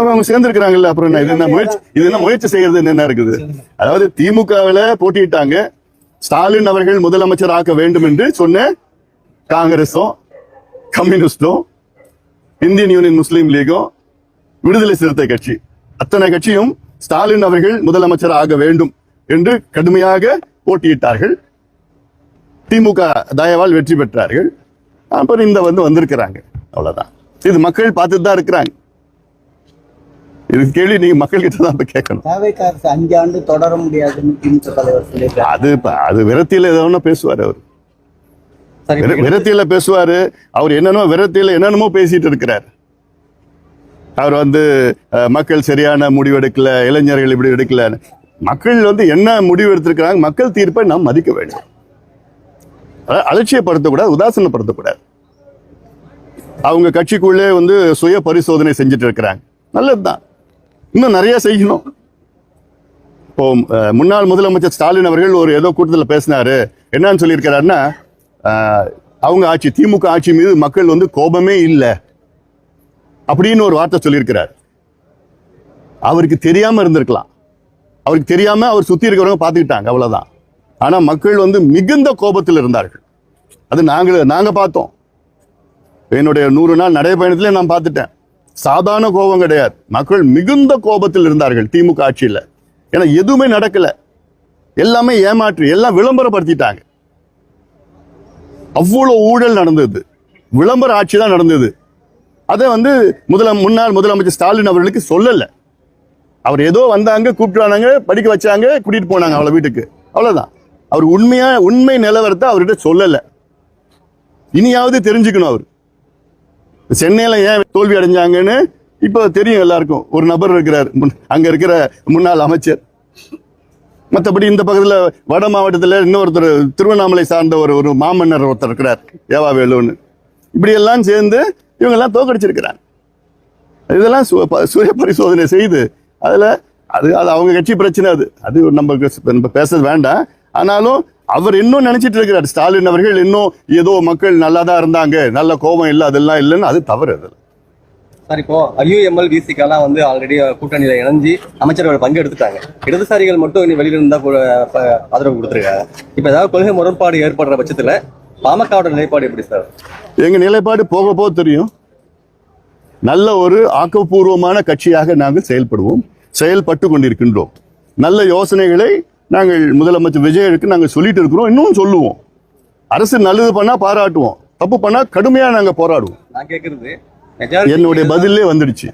அவங்க சேர்ந்திருக்கிறாங்கல்ல, அப்புறம் இது என்ன முயற்சி செய்யறது என்ன இருக்குது? அதாவது திமுகவில் போட்டியிட்டாங்க, ஸ்டாலின் அவர்கள் முதலமைச்சர் ஆக்க வேண்டும் என்று சொன்ன காங்கிரஸும் கம்யூனிஸ்டும் இந்தியன் யூனியன் முஸ்லீம் லீகும் விடுதலை சிறுத்தை கட்சி அத்தனை கட்சியும் ஸ்டாலின் அவர்கள் முதலமைச்சர் ஆக வேண்டும் என்று கடுமையாக போட்டியிட்டார்கள். திமுக தயவால் வெற்றி பெற்றார்கள். அப்புறம் இந்த வந்திருக்கிறாங்க, அவ்வளவுதான். இது மக்கள் பார்த்துட்டு தான் இருக்கிறாங்க. இது கேள்வி நீங்க மக்கள் கிட்ட தான் கேட்கணும். 5 ஆண்டு தொடர முடியாதுன்னு திமுக தலைவர் சொல்லியிருக்காரு. அது விரத்தியில ஏதோ ஒண்ணு பேசுவாரு. அவர் விரத்தியில பேசுவாரு. அவர் என்னென்னமோ விரத்தியில என்னென்னமோ பேசிட்டு இருக்கிறார். அவர் மக்கள் சரியான முடிவு எடுக்கல, இளைஞர்கள் இப்படி எடுக்கல. மக்கள் என்ன முடிவு எடுத்திருக்கிறாங்க, மக்கள் தீர்ப்பை நாம் மதிக்க வேண்டும். அலட்சியப்படுத்தக்கூடாது, உதாசீனப்படுத்தக்கூடாது. அவங்க கட்சிக்குள்ளே சுய பரிசோதனை செஞ்சுட்டு இருக்கிறாங்க, நல்லதுதான். இன்னும் நிறைய செய்யணும். இப்போ முன்னாள் முதலமைச்சர் ஸ்டாலின் அவர்கள் ஏதோ கூட்டத்தில் பேசினாரு. என்னன்னு சொல்லியிருக்கிறாருன்னா, அவங்க ஆட்சி, திமுக ஆட்சி மீது மக்கள் கோபமே இல்லை அப்படின்னு ஒரு வார்த்தை சொல்லியிருக்கிறார். அவருக்கு தெரியாம இருந்திருக்கலாம். அவருக்கு தெரியாம அவர் சுத்தி இருக்கிறவங்க பார்த்துக்கிட்டாங்க, அவ்வளவுதான். ஆனா மக்கள் மிகுந்த கோபத்தில் இருந்தார்கள். அது நாங்க பார்த்தோம். என்னுடைய 100 நாள் நடைபயணத்திலே நான் பார்த்துட்டேன். சாதாரண கோபம் கிடையாது. மக்கள் மிகுந்த கோபத்தில் இருந்தார்கள் திமுக ஆட்சியில். ஏன்னா எதுவுமே நடக்கல, எல்லாமே ஏமாற்றி, எல்லாம் விளம்பரப்படுத்திட்டாங்க. அவ்வளவு ஊழல் நடந்தது, விளம்பர ஆட்சி தான் நடந்தது. அதை முன்னாள் முதலமைச்சர் ஸ்டாலின் அவர்களுக்கு சொல்லல. அவர் ஏதோ வந்தாங்க, கூப்பிட்டு படிக்க வச்சாங்க, கூட்டிட்டு போனாங்க அவளை வீட்டுக்கு, அவ்வளவுதான். அவர் உண்மை நிலவரத்தை அவர்கிட்ட சொல்லல. இனியாவது தெரிஞ்சுக்கணும். அவர் சென்னையில ஏன் தோல்வி அடைஞ்சாங்கன்னு இப்போ தெரியும் எல்லாருக்கும். ஒரு நபர் இருக்கிறார், அங்க இருக்கிற முன்னாள் அமைச்சர். மற்றபடி இந்த பக்கத்தில் வட மாவட்டத்தில் இன்னொருத்தர், திருவண்ணாமலை சார்ந்த ஒரு மாமன்னர் ஒருத்தர் இருக்கிறார், ஏவாவேலுன்னு. இப்படி எல்லாம் சேர்ந்து இவங்கெல்லாம் தோக்கடிச்சிருக்கிறாங்க. இதெல்லாம் சுய பரிசோதனை செய்து அது அவங்க கட்சி பிரச்சனை. அது நம்ம பேசுறது வேண்டாம். ஆனாலும் அவர் இன்னும் நினைச்சிட்டு இருக்கிறார், ஸ்டாலின் அவர்கள் இன்னும் ஏதோ மக்கள் நல்லா தான் இருந்தாங்க, நல்ல கோபம் இல்லை, அதெல்லாம் இல்லைன்னு. அது தவறு. அது சார், இப்போ ஐயுஎம்எல் விசிகெல்லாம் ஆல்ரெடி கூட்டணியில இணைஞ்சு அமைச்சர்கள் பங்கு எடுத்துட்டாங்க. இடதுசாரிகள் மட்டும் இனி வெளியில இருந்தா ஆதரவு கொடுத்துருக்காங்க. இப்ப ஏதாவது கொள்கை முரண்பாடு ஏற்படுற பட்சத்துல பாமகவோட நிலைப்பாடு எப்படி சார்? எங்க நிலைப்பாடு போக போக தெரியும். நல்ல ஒரு ஆக்கப்பூர்வமான கட்சியாக நாங்கள் செயல்பட்டு கொண்டிருக்கின்றோம். நல்ல யோசனைகளை நாங்கள் முதலமைச்சர் விஜயனுக்கு நாங்கள் சொல்லிட்டு இருக்கிறோம், இன்னும் சொல்லுவோம். அரசு நல்லது பண்ணா பாராட்டுவோம், தப்பு பண்ணா கடுமையா நாங்க போராடுவோம். நான் கேட்கறது என்னுடைய பதிலே வந்துடுச்சு.